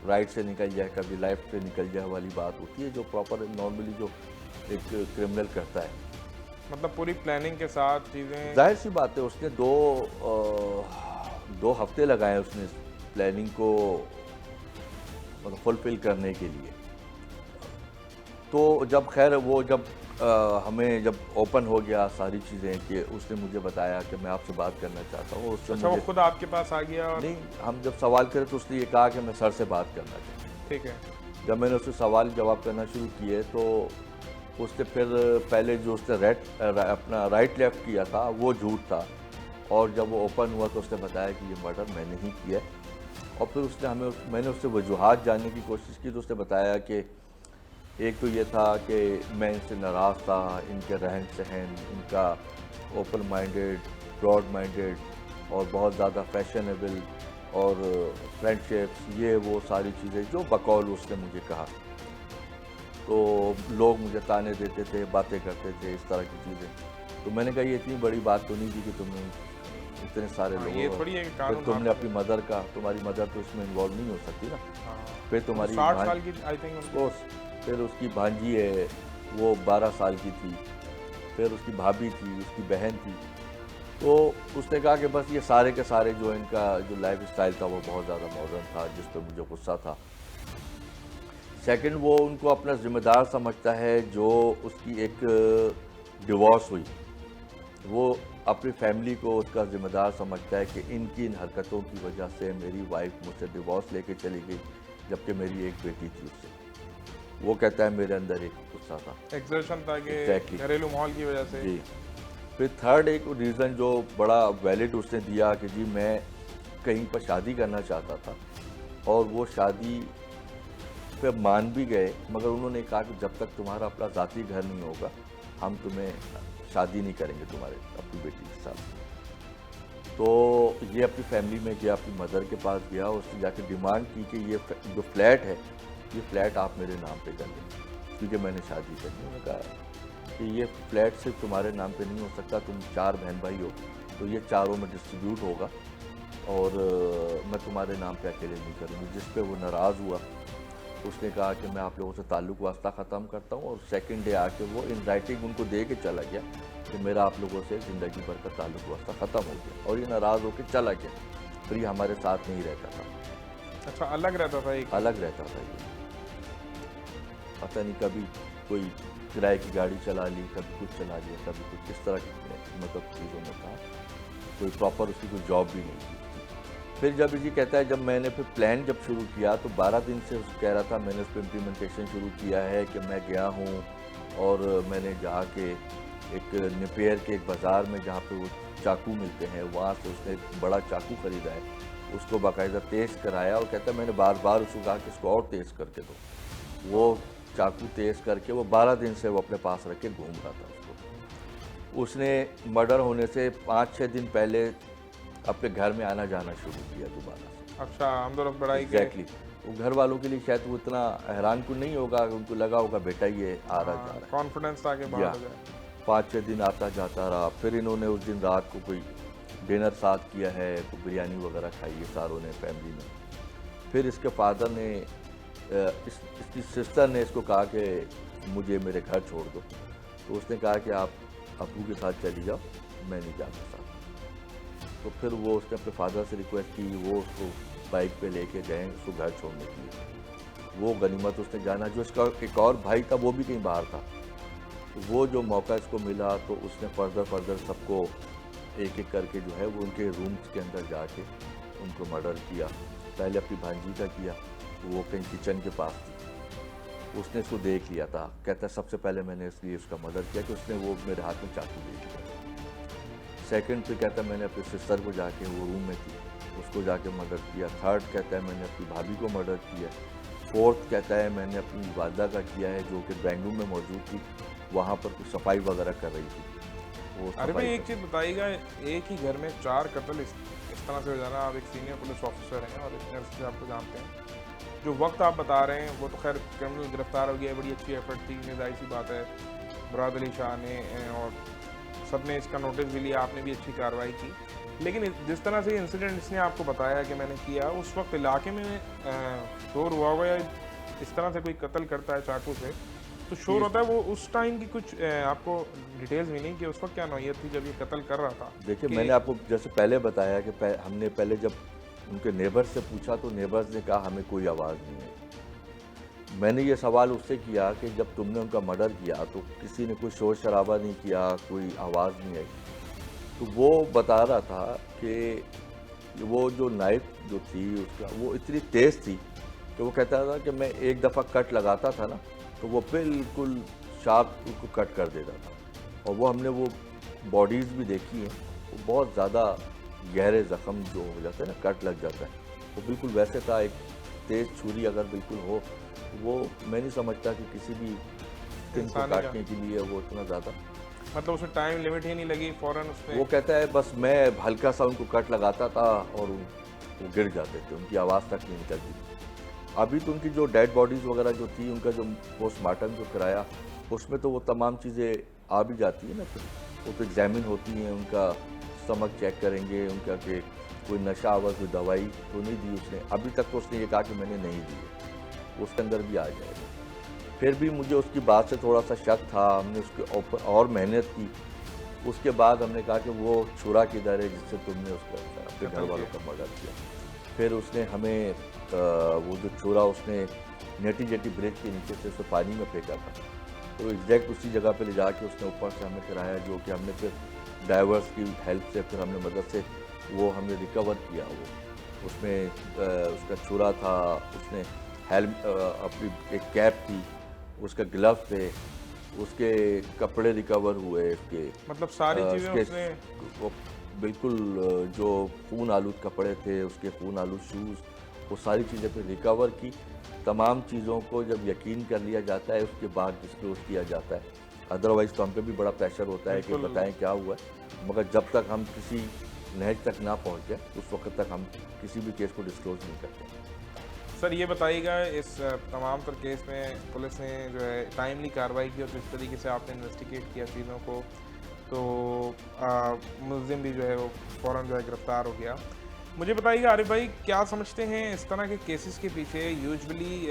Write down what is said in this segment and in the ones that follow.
Right से निकल जाए, कभी लेफ्ट से निकल जाए वाली बात होती है, जो प्रॉपर नॉर्मली जो एक क्रिमिनल करता है। मतलब पूरी प्लानिंग के साथ चीज़ें। जाहिर सी बात है, उसने 2 हफ्ते लगाए उसने इस प्लानिंग को मतलब फुलफिल करने के लिए। तो जब खैर वो जब हमें जब ओपन हो गया सारी चीज़ें कि उसने मुझे बताया कि मैं आपसे बात करना चाहता हूँ, उससे अच्छा, वो मुझे खुद आपके पास आ गया और। नहीं, हम जब सवाल करें तो उसने ये कहा कि मैं सर से बात करना चाहता ठीक है। हूँ। जब मैंने उससे सवाल जवाब करना शुरू किए तो उसने फिर पहले जो उसने अपना राइट लेफ्ट किया था वो झूठ था, और जब वो ओपन हुआ तो उसने बताया कि ये मर्डर मैंने ही किया है। और फिर मैंने उससे वजूहात जानने की कोशिश की तो उसने बताया कि एक तो ये था कि मैं इनसे नाराज़ था, इनके रहन सहन, इनका ओपन माइंडेड, ब्रॉड माइंडेड और बहुत ज़्यादा फैशनेबल और फ्रेंडशिप्स, ये वो सारी चीज़ें जो बकौल उसने मुझे कहा। तो लोग मुझे ताने देते थे, बातें करते थे, इस तरह की चीज़ें। तो मैंने कहा ये इतनी बड़ी बात तो नहीं थी कि तुमने इतने सारे हाँ, ये लोगों, थोड़ी है कि फिर कानून हाथ तुमने में अपनी ले। मदर का, तुम्हारी मदर तो इसमें इन्वॉल्व नहीं हो सकती ना। हाँ, फिर वो तो तुम्हारी 60 साल की आई थिंक उनकी। वो फिर उसकी भांजी है, वो 12 साल की थी। फिर उसकी भाभी थी, उसकी बहन थी। तो उसने कहा कि बस ये सारे के सारे जो इनका जो लाइफ स्टाइल था वो बहुत ज़्यादा मॉडर्न था, जिस पर मुझे गुस्सा था। सेकंड, वो उनको अपना ज़िम्मेदार समझता है जो उसकी एक डिवोर्स हुई, वो अपनी फैमिली को उसका ज़िम्मेदार समझता है कि इनकी इन हरकतों की वजह से मेरी वाइफ मुझसे डिवोर्स लेके चली गई, जबकि मेरी एक बेटी थी उससे। वो कहता है मेरे अंदर एक गुस्सा था। एग्जर्शन था कि एग्जैक्टली घरेलू माहौल की वजह से। जी। फिर थर्ड एक रीज़न जो बड़ा वैलिड उसने दिया कि जी मैं कहीं पर शादी करना चाहता था, और वो शादी पे मान भी गए, मगर उन्होंने कहा कि जब तक तुम्हारा अपना ज़ाती घर नहीं होगा, हम तुम्हें शादी नहीं करेंगे तुम्हारे अपनी बेटी के साथ। तो ये अपनी फैमिली में गया, अपनी मदर के पास गया, उसने जाके डिमांड की कि ये जो फ्लैट है, ये फ्लैट आप मेरे नाम पे कर दें, क्योंकि मैंने शादी करनी है। उन्होंने कहा कि ये फ्लैट सिर्फ तुम्हारे नाम पे नहीं हो सकता, तुम 4 बहन भाई हो, तो ये चारों में डिस्ट्रीब्यूट होगा, और मैं तुम्हारे नाम पे अकेले नहीं करूँगी। जिस पे वो नाराज़ हुआ, उसने कहा कि मैं आप लोगों से ताल्लुक़ वास्ता ख़त्म करता हूँ, और सेकंड डे आके वो इन राइटिंग उनको दे के चला गया कि मेरा आप लोगों से ज़िंदगी भर का ताल्लुक़ वास्ता ख़त्म हो गया, और ये नाराज़ होकर चला गया। फिर ये हमारे साथ नहीं रहता था, अच्छा, अलग रहता था एक। अलग रहता था ये। पता नहीं कभी कोई किराए की गाड़ी चला ली, कभी कुछ चला लिया, कभी कुछ, इस तरह की मतलब चीज़ों में था। कोई प्रॉपर उसकी कोई जॉब भी नहीं थी। फिर जब ये कहता है, जब मैंने फिर प्लान जब शुरू किया तो 12 दिन से कह रहा था मैंने उस पर इम्प्लीमेंटेशन शुरू किया है कि मैं गया हूँ, और मैंने जाके एक निपेयर के एक बाज़ार में जहाँ पे वो चाकू मिलते हैं, वहाँ से उसने एक बड़ा चाकू ख़रीदा है, उसको बाकायदा तेज़ कराया, और कहता है मैंने बार बार उसको कहा कि इसको और तेज़ करके दो। वो चाकू तेज़ करके वो 12 दिन से वो अपने पास रख के घूम रहा था उसको। उसने मर्डर होने से 5-6 दिन पहले अपने घर में आना जाना शुरू किया दोबारा से। अच्छा, हम दोनों बढ़ाई के। एग्जैक्टली वो घर वालों के लिए शायद वो इतना हैरान कुन नहीं होगा, उनको लगा होगा बेटा ये आ रहा जा रहा कॉन्फिडेंस था कि है। बाहर या हो जाए। 5-6 दिन आता जाता रहा। फिर इन्होंने उस दिन रात को कोई डिनर साथ किया है, कोई बिरयानी वगैरह खाई है सारों ने फैमिली में। फिर इसके फादर ने इसकी सिस्टर ने इसको कहा कि मुझे मेरे घर छोड़ दो, तो उसने कहा कि आप अबू के साथ चली जाओ, मैं नहीं जाता साथ। तो फिर वो उसने अपने फादर से रिक्वेस्ट की, वो उसको बाइक पे लेके गए उसको घर छोड़ने के लिए। वो गनीमत उसने जाना, जो इसका एक और भाई था वो भी कहीं बाहर था, तो वो जो मौका इसको मिला तो उसने फर्दर सबको एक एक करके जो है वो उनके रूम्स के अंदर जाके उनको मर्डर किया। पहले अपनी भांजी का किया, वो कहीं किचन के पास थी, उसने इसको देख लिया था। कहता है सबसे पहले मैंने इसलिए उसका मर्डर किया कि उसने वो मेरे हाथ में चाकू देख लिया। सेकंड पे कहता है मैंने अपनी सिस्टर को जाके, वो रूम में थी, उसको जाके मर्डर किया। थर्ड कहता है मैंने अपनी भाभी को मर्डर किया। फोर्थ कहता है मैंने अपनी वालदा का किया है, जो कि ड्राइंग रूम में मौजूद थी, वहाँ पर कुछ सफाई वगैरह कर रही थी। वो अरे भाई, एक कर- चीज़ बताइएगा, एक ही घर में 4 कत्ल इस तरह से हो जाना। आप एक सीनियर पुलिस ऑफिसर हैं और इतने अर्से से आपको जानते हैं। जो वक्त आप बता रहे हैं वो तो खैर क्रिमिनल गिरफ्तार हो गया, बड़ी अच्छी एफर्ट थी, निदाई सी बात है। मुराद अली शाह ने और सब ने इसका नोटिस भी लिया, आपने भी अच्छी कार्रवाई की। लेकिन जिस तरह से इंसिडेंट इसने आपको बताया कि मैंने किया, उस वक्त इलाके में शोर हुआ होगा, या इस तरह से कोई कत्ल करता है चाकू से तो शोर होता है, वो उस टाइम की कुछ आपको डिटेल्स मिली कि उस वक्त क्या नौयत थी जब ये कत्ल कर रहा था? देखिए, कि मैंने आपको जैसे पहले बताया कि हमने पहले जब उनके नेबर्स से पूछा तो नेबर्स ने कहा हमें कोई आवाज़ नहीं है। मैंने ये सवाल उससे किया कि जब तुमने उनका मर्डर किया तो किसी ने कोई शोर शराबा नहीं किया, कोई आवाज़ नहीं आई। तो वो बता रहा था कि वो जो नाइफ जो थी उसका वो इतनी तेज़ थी कि वो कहता था कि मैं एक दफ़ा कट लगाता था ना तो वो बिल्कुल शार्प उसको कट कर देता था। और वो हमने वो बॉडीज़ भी देखी हैं, वो बहुत ज़्यादा गहरे ज़ख्म जो हो जाते हैं ना, कट लग जाता है, वो बिल्कुल वैसे था। एक तेज़ छुरी अगर बिल्कुल हो, वो मैं नहीं समझता कि किसी भी स्किन को इंसानी का काटने के लिए वो इतना ज़्यादा। मतलब उसमें टाइम लिमिट ही नहीं लगी, फौरन उसने। वो कहता है बस मैं हल्का सा उनको कट लगाता था और वो गिर जाते थे, उनकी आवाज़ तक नहीं निकलती थी। अभी तो उनकी जो डेड बॉडीज़ वगैरह जो थी, उनका जो पोस्टमार्टम जो कराया, उसमें तो वो तमाम चीज़ें आ भी जाती है ना, फिर वो तो एग्जामिन होती हैं, उनका स्टमक चेक करेंगे, उनका कि कोई नशा आवर कोई दवाई तो नहीं दी उसने। अभी तक तो उसने ये कहा कि मैंने नहीं दी है, उसके अंदर भी आ जाएगा। फिर भी मुझे उसकी बात से थोड़ा सा शक था, हमने उसके ऊपर और मेहनत की। उसके बाद हमने कहा कि वो छुरा किधर है जिससे तुमने उसका अपने घर वालों का मर्डर किया। फिर उसने हमें वो जो छुरा उसने नेटी जेटी ब्रिज के नीचे से उसे पानी में फेंका था, तो एग्जैक्ट उसी जगह पे ले जाके उसने ऊपर से हमें कराया, जो कि हमने फिर डाइवर्स की हेल्प से फिर हमने मदद से वो हमने रिकवर किया। वो उसमें उसका छुरा था, उसने अपनी एक कैप थी, उसका ग्लव थे, उसके कपड़े रिकवर हुए, उसके मतलब सारी चीज़ें उसके उसने। वो बिल्कुल जो खून आलूद कपड़े थे, उसके खून आलूद शूज़, वो सारी चीज़ें फिर रिकवर की। तमाम चीज़ों को जब यकीन कर लिया जाता है उसके बाद डिस्क्लोज किया जाता है, अदरवाइज़ तो हम पे भी बड़ा प्रेशर होता है कि बिल्कुल। बताएं क्या हुआ है। मगर जब तक हम किसी नहज तक ना पहुँच जाए उस वक्त तक हम किसी भी केस को डिस्क्लोज नहीं करते। सर ये बताइएगा, इस तमाम तर केस में पुलिस ने जो है टाइमली कार्रवाई की और जिस तरीके से आपने इन्वेस्टिगेट किया चीज़ों को, तो मुलजिम भी जो है वो फ़ौरन जो है गिरफ़्तार हो गया। मुझे बताइएगा आरिफ भाई, क्या समझते हैं इस तरह के केसेस के पीछे? यूजुअली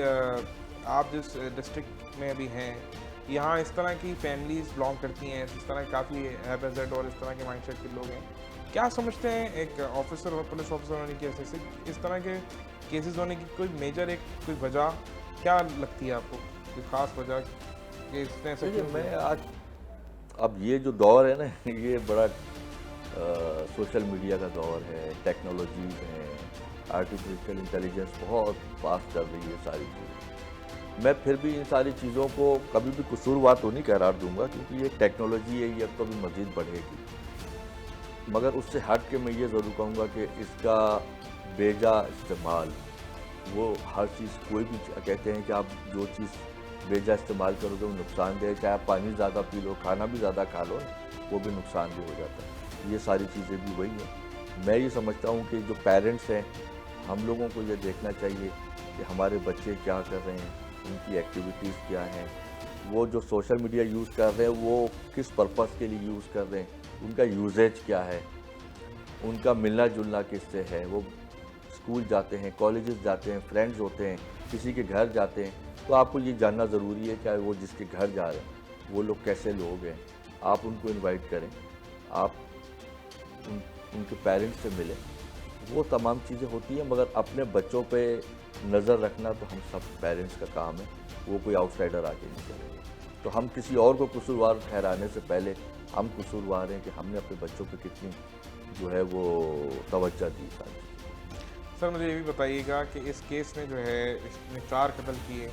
आप जिस डिस्ट्रिक्ट में अभी हैं, यहाँ इस तरह की फैमिलीज़ बिलोंग करती हैं, इस तरह काफ़ी हैबिटेड और इस तरह के माइंडसेट के लोग हैं। क्या समझते हैं एक ऑफिसर और पुलिस ऑफिसर होने की वजह से इस तरह के केसेस होने की कोई मेजर कोई वजह क्या लगती है आपको, कोई ख़ास वजह कि इसने ऐसा देखिए, क्यों मैं किया? आज अब ये जो दौर है ना ये बड़ा सोशल मीडिया का दौर है, टेक्नोलॉजीज़ हैं, आर्टिफिशियल इंटेलिजेंस बहुत फास्ट चल रही है सारी चीज़ें। मैं फिर भी इन सारी चीज़ों को कभी भी कसूरवार तो नहीं करार दूंगा, क्योंकि ये टेक्नोलॉजी है, ये कभी मज़ीद बढ़ेगी। मगर उससे हट के मैं ये ज़रूर कहूँगा कि इसका बेजा इस्तेमाल, वो हर चीज़ कोई भी कहते हैं कि आप जो चीज़ बेजा इस्तेमाल करोगे वो नुकसानदेह, चाहे आप पानी ज़्यादा पी लो, खाना भी ज़्यादा खा लो, वो भी नुकसानदेह हो जाता है। ये सारी चीज़ें भी वही हैं। मैं ये समझता हूँ कि जो पेरेंट्स हैं, हम लोगों को ये देखना चाहिए कि हमारे बच्चे क्या कर रहे हैं, उनकी एक्टिविटीज़ क्या हैं, वो जो सोशल मीडिया यूज़ कर रहे हैं वो किस पर्पज़ के लिए यूज़ कर रहे हैं, उनका यूजेज क्या है, उनका मिलना जुलना किससे है, वो स्कूल जाते हैं, कॉलेजेस जाते हैं, फ्रेंड्स होते हैं, किसी के घर जाते हैं, तो आपको ये जानना ज़रूरी है कि वो जिसके घर जा रहे हैं वो लोग कैसे लोग हैं। आप उनको इनवाइट करें, आप उनके पेरेंट्स से मिलें, वो तमाम चीज़ें होती हैं। मगर अपने बच्चों पे नज़र रखना तो हम सब पेरेंट्स का काम है, वो कोई आउटसाइडर आके नहीं करेगा। तो हम किसी और को कसूरवार ठहराने से पहले हम कसूरवार हैं कि हमने अपने बच्चों पे कितनी जो है वो तवज्जो दी सारी। सर मुझे ये भी बताइएगा कि इस केस में जो है इसने 4 कत्ल किए।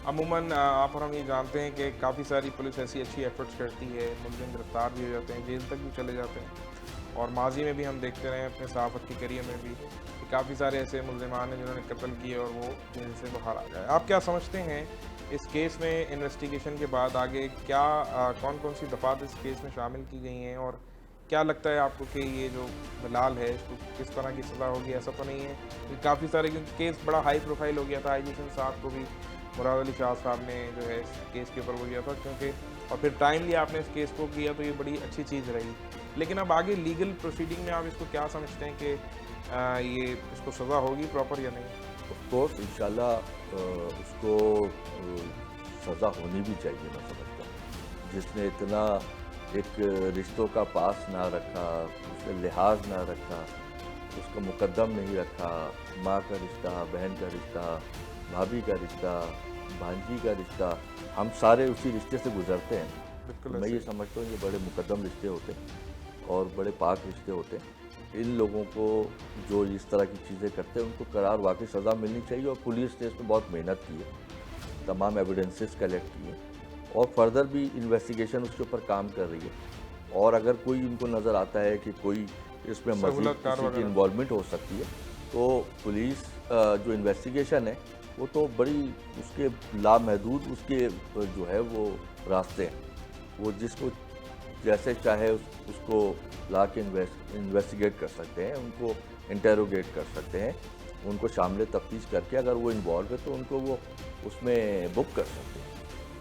अमूमन आप और हम ये जानते हैं कि काफ़ी सारी पुलिस ऐसी अच्छी एफर्ट्स करती है, मुलजिम गिरफ्तार भी हो जाते हैं, जेल तक भी चले जाते हैं। और माजी में भी हम देखते रहे अपने सहाफ़त के करियर में भी कि काफ़ी सारे ऐसे मुलजिमान हैं जिन्होंने कत्ल किए और वो जेल से बाहर आ गए। आप क्या समझते हैं इस केस में इन्वेस्टिगेशन के बाद आगे क्या कौन कौन सी दफ़ात इस केस में शामिल की गई हैं, और क्या लगता है आपको कि ये जो बिलाल है इसको किस तरह की सज़ा होगी? ऐसा तो नहीं है कि काफ़ी सारे, क्योंकि केस बड़ा हाई प्रोफाइल हो गया था, IGSN साहब को भी मुराद अली शाह साहब ने जो है इस केस के ऊपर वो किया था, क्योंकि और फिर टाइमली आपने इस केस को किया तो ये बड़ी अच्छी चीज़ रही। लेकिन अब आगे लीगल प्रोसीडिंग में आप इसको क्या समझते हैं कि ये इसको सज़ा होगी प्रॉपर या नहीं? ऑफ कोर्स इंशाल्लाह उसको सज़ा होनी भी चाहिए, मैं समझता हूँ। जिसने इतना एक रिश्तों का पास ना रखा, उसने लिहाज ना रखा, उसका मुकद्दम नहीं रखा, माँ का रिश्ता, बहन का रिश्ता, भाभी का रिश्ता, भांजी का रिश्ता, हम सारे उसी रिश्ते से गुजरते हैं। बिल्कुल तो मैं ये ऐसे ही। समझता हूँ ये बड़े मुकद्दम रिश्ते होते हैं और बड़े पाक रिश्ते होते हैं। इन लोगों को जो इस तरह की चीज़ें करते हैं उनको करार वाकई सज़ा मिलनी चाहिए और पुलिस ने इसमें बहुत मेहनत की है, तमाम एविडेंसेस कलेक्ट किए और फर्दर भी इन्वेस्टिगेशन उसके ऊपर काम कर रही है। और अगर कोई इनको नज़र आता है कि कोई इसमें मज़ीद सहूलतकार किसी की वगैरह। इन्वॉल्वमेंट हो सकती है तो पुलिस जो इन्वेस्टिगेशन है वो तो बड़ी उसके लामहदूद उसके जो है वो रास्ते हैं, वो जिसको जैसे चाहे उसको ला के इन्वेस्टिगेट कर सकते हैं, उनको इंटेरोगेट कर सकते हैं, उनको शामिल तफ्तीश करके अगर वो इन्वॉल्व है तो उनको वो उसमें बुक कर सकते हैं।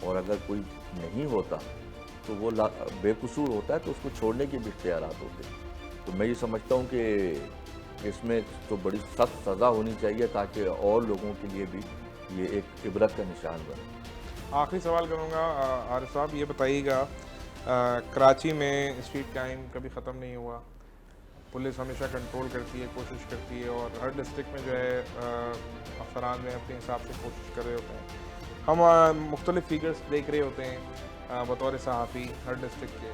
और अगर कोई नहीं होता तो वो बेकसूर होता है तो उसको छोड़ने के भी इख्तियारात होते हैं। तो मैं ये समझता हूँ कि इसमें तो बड़ी सख्त सज़ा होनी चाहिए ताकि और लोगों के लिए भी ये एक इबरत का निशान बने। आखिरी सवाल करूँगा आरिफ साहब, ये बताइएगा कराची में स्ट्रीट क्राइम कभी ख़त्म नहीं हुआ, पुलिस हमेशा कंट्रोल करती है, कोशिश करती है और हर डिस्ट्रिक्ट में जो है अफसरान में अपने हिसाब से कोशिश कर रहे होते हैं। हम मुख्तलिफ फिगर्स देख रहे होते हैं बतौर सहाफ़ी हर डिस्ट्रिक्ट के,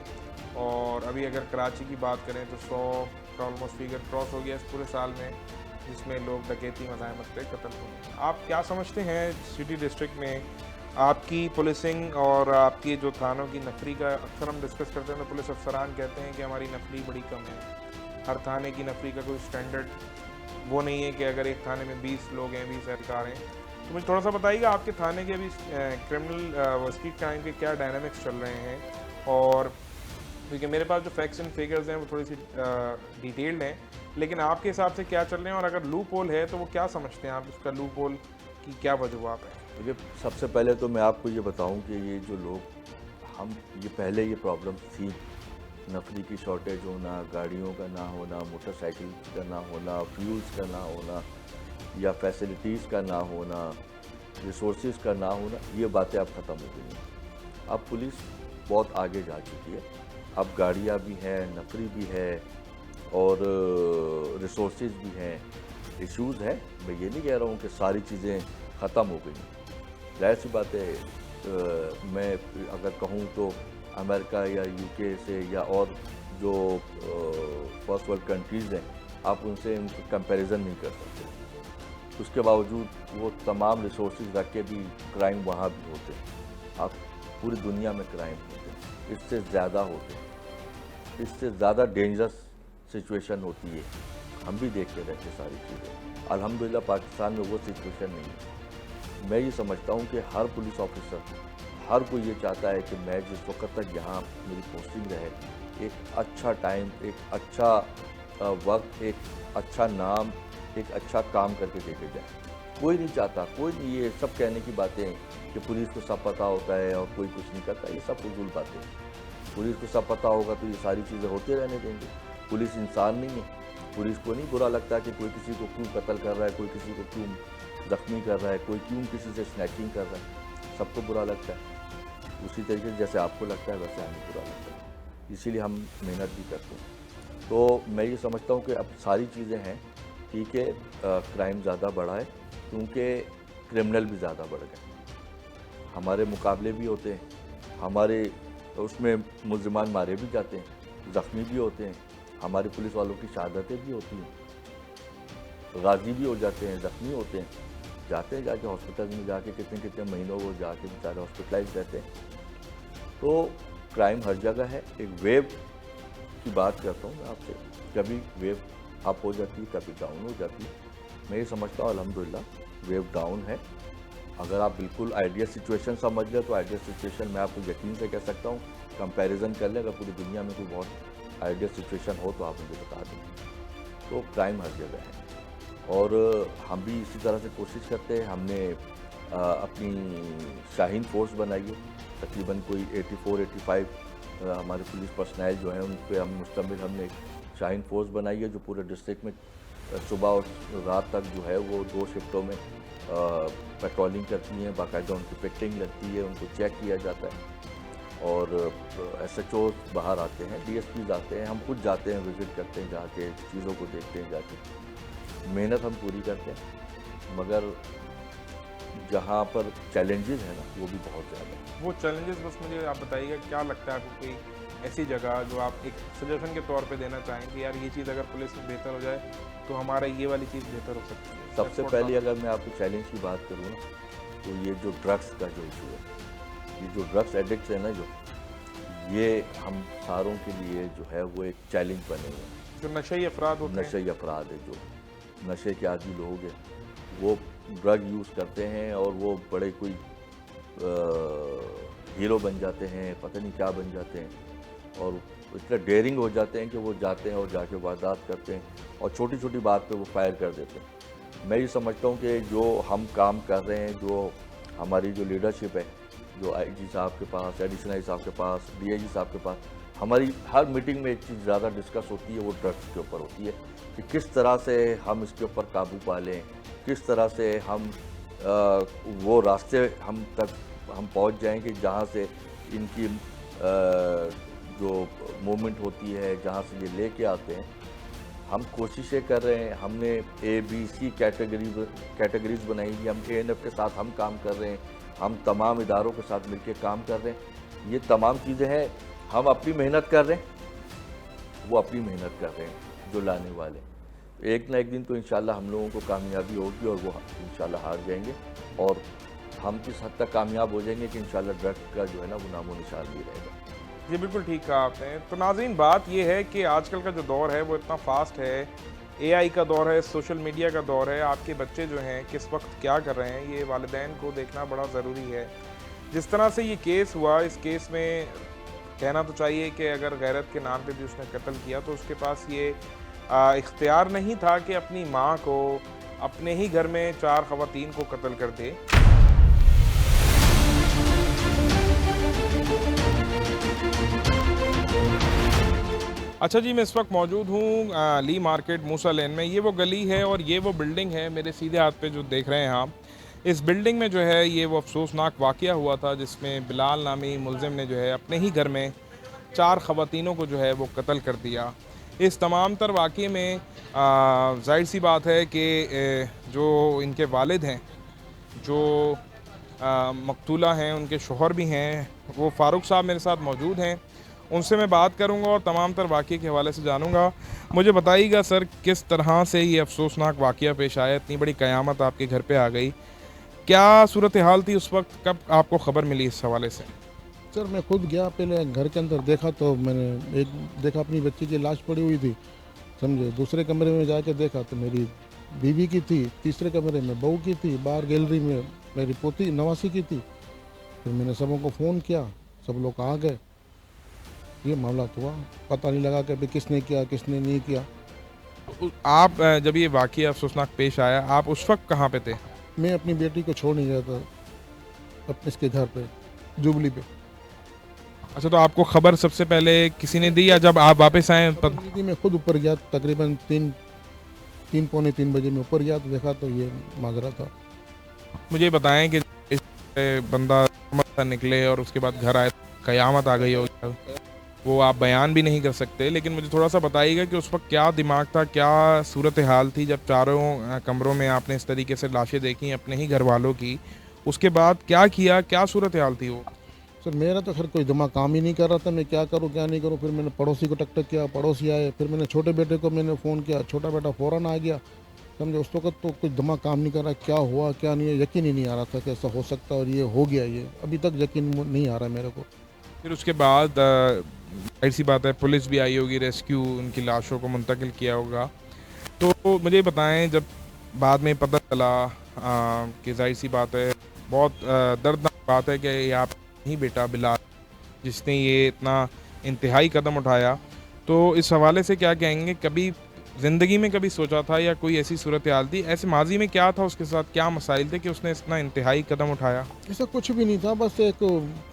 और अभी अगर कराची की बात करें तो 100 का ऑलमोस्ट फिगर क्रॉस हो गया इस पूरे साल में, जिसमें लोग डकैती मज़ाहमत पे कत्ल हुए। आप क्या समझते हैं सिटी डिस्ट्रिक्ट में आपकी पुलिसिंग और आपकी जो थानों की नफरी का अक्सर हम डिस्कस करते हैं तो पुलिस अफसरान कहते हैं कि हमारी नफरी बड़ी कम है, हर थाने की नफरी का कोई स्टैंडर्ड वो नहीं है कि अगर एक थाने में 20 लोग हैं, 20 एहलकार हैं। तो मुझे थोड़ा सा बताइएगा आपके थाने के अभी क्रिमिनल स्ट्रीट क्राइम के क्या डायनामिक्स चल रहे हैं, और क्योंकि मेरे पास जो फैक्ट्स एंड फिगर्स हैं वो थोड़ी सी डिटेल्ड हैं, लेकिन आपके हिसाब से क्या चल रहे हैं, और अगर लूप होल है तो वो क्या समझते हैं आप, इसका लूप होल की क्या वजूहत है? देखिए सबसे पहले तो मैं आपको ये बताऊं कि ये जो लोग हम ये पहले ये प्रॉब्लम थी, नफरी की शॉर्टेज होना, गाड़ियों का ना होना, मोटरसाइकिल का ना होना, फ्यूल्स का ना होना या फैसिलिटीज़ का ना होना, रिसोर्सेज का ना होना, ये बातें अब ख़त्म हो गई हैं। अब पुलिस बहुत आगे जा चुकी है, अब गाड़ियाँ भी हैं, नफरी भी है और रिसोर्सेज भी हैं। इश्यूज़ है, मैं ये नहीं कह रहा हूँ कि सारी चीज़ें ख़त्म हो गई हैं। जाहिर सी बात है मैं अगर कहूँ तो अमेरिका या यूके से या और जो फर्स्ट वर्ल्ड कंट्रीज़ हैं आप उनसे उनका कंपैरिजन नहीं कर सकते। उसके बावजूद वो तमाम रिसोर्सेज रख के भी क्राइम वहाँ भी होते हैं। आप पूरी दुनिया में क्राइम होते हैं, इससे ज़्यादा होते हैं, इससे ज़्यादा डेंजरस सिचुएशन होती है। हम भी देखते रहते सारी चीज़ें। अल्हम्दुलिल्लाह पाकिस्तान में वो सिचुएशन नहीं है। मैं ये समझता हूँ कि हर पुलिस ऑफिसर, हर कोई ये चाहता है कि मैं जिस वक्त तक यहाँ मेरी पोस्टिंग रहे, एक अच्छा टाइम, एक अच्छा वक्त, एक अच्छा नाम, एक अच्छा काम करके देके जाए। कोई नहीं चाहता, कोई नहीं, ये सब कहने की बातें हैं कि पुलिस को सब पता होता है और कोई कुछ नहीं करता, ये सब फजूल बातें हैं। पुलिस को सब पता होगा तो ये सारी चीज़ें होते रहने देंगे। पुलिस इंसान नहीं है, पुलिस को नहीं बुरा लगता कि कोई किसी को क्यों कत्ल कर रहा है, कोई किसी को क्यों ज़ख्मी कर रहा है, कोई क्यों किसी से स्नैचिंग कर रहा है, सबको बुरा लगता है। उसी तरीके से जैसे आपको लगता है वैसे हमें बुरा लगता है, इसीलिए हम मेहनत भी करते हैं। तो मैं ये समझता हूँ कि अब सारी चीज़ें हैं, ठीक है, क्राइम ज़्यादा बढ़ा है क्योंकि क्रिमिनल भी ज़्यादा बढ़ गए, हमारे मुकाबले भी होते हैं, हमारे उसमें मुल्ज़िमान मारे भी जाते हैं, ज़ख्मी भी होते हैं, हमारे पुलिस वालों की शहादतें भी होती हैं, गाजी भी हो जाते हैं, ज़ख्मी होते हैं, जाते हैं जाके हॉस्पिटल में जाके कितने कितने महीनों वो जाके बेचारे हॉस्पिटलाइज रहते हैं। तो क्राइम हर जगह है। एक वेव की बात करता हूँ मैं आपसे, कभी वेव अप हो जाती है, कभी डाउन हो जाती है। मैं ये समझता हूँ अल्हम्दुलिल्लाह वेव डाउन है। अगर आप बिल्कुल आइडियल सिचुएशन समझ लें तो आइडियल सिचुएशन मैं आपको यकीन से कह सकता हूँ, कंपैरिजन कर लें, अगर पूरी दुनिया में कोई बहुत आइडियल सिचुएशन हो तो आप मुझे बता दें। तो क्राइम हर जगह है और हम भी इसी तरह से कोशिश करते हैं। हमने अपनी शाहीन फोर्स बनाई है, तकरीबन कोई 84-85 हमारे पुलिस पर्सनल जो हैं उन पे हम मुश्तमिल हमने एक शाहीन फोर्स बनाई है जो पूरे डिस्ट्रिक्ट में सुबह और रात तक जो है वो 2 शिफ्टों में पेट्रोलिंग करती हैं, बाकायदा उनकी पिकटिंग लगती है, उनको चेक किया जाता है और SHO बाहर आते हैं, DSPs आते हैं, हम खुद जाते हैं, विज़िट करते हैं, जाके चीज़ों को देखते हैं, जाके मेहनत हम पूरी करते हैं, मगर जहाँ पर चैलेंजेस हैं ना वो भी बहुत ज़्यादा है। वो चैलेंजेस बस मुझे आप बताइएगा, क्या लगता है आपको कोई ऐसी जगह जो आप एक सजेशन के तौर पे देना चाहें कि यार ये चीज़ अगर पुलिस में बेहतर हो जाए तो हमारा ये वाली चीज़ बेहतर हो सकती है? सबसे पहले अगर मैं आपको चैलेंज की बात करूँ ना, तो ये जो ड्रग्स का जो इशू है, ये जो ड्रग्स एडिक्ट्स है ना, जो ये हम सारों के लिए जो है वो एक चैलेंज बने हुए हैं। जो नशे अफराद होते हैं, नशे अपराध है, जो नशे के आदी लोग हैं वो ड्रग यूज़ करते हैं और वो बड़े कोई हीरो बन जाते हैं, पता नहीं क्या बन जाते हैं और इतने डेयरिंग हो जाते हैं कि वो जाते हैं और जाके वारदात करते हैं और छोटी छोटी बात पे वो फायर कर देते हैं। मैं ये समझता हूँ कि जो हम काम कर रहे हैं, जो हमारी जो लीडरशिप है, जो IG साहब के पास, एडिशनल आई साहब के पास, DIG साहब के पास, हमारी हर मीटिंग में एक चीज़ ज़्यादा डिस्कस होती है, वो ड्रग्स के ऊपर होती है कि किस तरह से हम इसके ऊपर काबू पा लें, किस तरह से हम वो रास्ते हम तक हम पहुंच जाएं कि जहां से इनकी जो मूवमेंट होती है, जहां से ये लेके आते हैं। हम कोशिशें कर रहे हैं, हमने ABC कैटेगरीज बनाई हुई, हम ANF के साथ हम काम कर रहे हैं, हम तमाम इदारों के साथ मिलकर काम कर रहे हैं। ये तमाम चीज़ें हैं, हम अपनी मेहनत कर रहे हैं, वो अपनी मेहनत कर रहे हैं जो लाने वाले। एक ना एक दिन तो इंशाल्लाह हम लोगों को कामयाबी होगी और वो इंशाल्लाह हार जाएंगे और हम किस हद तक कामयाब हो जाएंगे कि इंशाल्लाह ड्रग्स का जो है ना वो नामो निशान नहीं रहेगा। जी बिल्कुल ठीक कहा आपने। तो नाज़रीन, बात ये है कि आजकल का जो दौर है वो इतना फास्ट है, AI का दौर है, सोशल मीडिया का दौर है। आपके बच्चे जो हैं किस वक्त क्या कर रहे हैं, ये वालिदैन को देखना बड़ा ज़रूरी है। जिस तरह से ये केस हुआ, इस केस में कहना तो चाहिए कि अगर गैरत के नाम पे भी उसने कत्ल किया तो उसके पास ये इख्तियार नहीं था कि अपनी माँ को अपने ही घर में 4 ख़वातीन को कत्ल कर दे। अच्छा जी, मैं इस वक्त मौजूद हूँ ली मार्केट मूसा लेन में। ये वो गली है और ये वो बिल्डिंग है मेरे सीधे हाथ पे जो देख रहे हैं आप। इस बिल्डिंग में जो है ये वो अफसोसनाक वाक़या हुआ था जिसमें बिलाल नामी मुलज़िम ने जो है अपने ही घर में 4 ख़वातीनों को जो है वो कत्ल कर दिया। इस तमाम तर वाक़ये में ज़ाहिर सी बात है कि जो इनके वालिद हैं, जो मकतूला हैं, उनके शोहर भी हैं, वो फ़ारूक साहब मेरे साथ मौजूद हैं। उनसे मैं बात करूंगा और तमाम तर वाक़ये के हवाले से जानूंगा। मुझे बताइएगा सर, किस तरह से ये अफसोसनाक वाक़या पेश आया, इतनी बड़ी क़यामत आपके घर पे आ गई, क्या सूरत हाल थी उस वक्त, कब आपको ख़बर मिली इस हवाले से? सर मैं खुद गया, पहले घर के अंदर देखा तो मैंने देखा अपनी बच्ची की लाश पड़ी हुई थी, समझे। दूसरे कमरे में जाके देखा तो मेरी बीवी की थी, तीसरे कमरे में बहू की थी, बाहर गैलरी में मेरी पोती नवासी की थी। फिर मैंने सबों को फ़ोन किया, सब लोग आ गए, ये मामला हुआ। पता नहीं लगा कि अभी किसने किया किसने नहीं किया। आप जब ये वाक़या अफसोसनाक पेश आया, आप उस वक्त कहाँ पे थे? मैं अपनी बेटी को छोड़ नहीं गया था अपने इसके घर पे, जुबली पे। अच्छा, तो आपको खबर सबसे पहले किसी ने दी या जब आप वापस आए? मैं खुद ऊपर गया, तकरीबन 3 पौने 3 बजे मैं ऊपर गया तो देखा तो ये माजरा था। मुझे बताएं कि इस बंदा निकले और उसके बाद घर आए, क़यामत आ गई हो, वो आप बयान भी नहीं कर सकते, लेकिन मुझे थोड़ा सा बताइएगा कि उस वक्त क्या दिमाग था, क्या सूरत हाल थी जब चारों कमरों में आपने इस तरीके से लाशें देखी अपने ही घर वालों की, उसके बाद क्या किया, क्या सूरत हाल थी वो? सर मेरा तो खैर कोई दिमाग काम ही नहीं कर रहा था, मैं क्या करूं क्या नहीं करूं। फिर मैंने पड़ोसी को टक किया, पड़ोसी आए, फिर मैंने छोटे बेटे को मैंने फ़ोन किया, छोटा बेटा फ़ौरन आ गया, समझे। उस वक्त तो कुछ दिमाग काम नहीं कर रहा, क्या हुआ क्या नहीं है, यकीन ही नहीं आ रहा था कि ऐसा हो सकता है और ये हो गया, ये अभी तक यकीन नहीं आ रहा है मेरे को। फिर उसके बाद ऐसी बात है, पुलिस भी आई होगी, रेस्क्यू उनकी लाशों को मुंतकिल किया होगा। तो मुझे बताएं, जब बाद में पता चला कि जाहिर सी बात है, बहुत दर्दनाक बात है कि ये आप ही बेटा बिलाल जिसने ये इतना इंतहाई कदम उठाया, तो इस हवाले से क्या कहेंगे? कभी ज़िंदगी में कभी सोचा था या कोई ऐसी सूरत हाल थी, ऐसे माजी में क्या था उसके साथ, क्या मसाइल थे कि उसने इतना इंतहाई कदम उठाया? ऐसा कुछ भी नहीं था, बस एक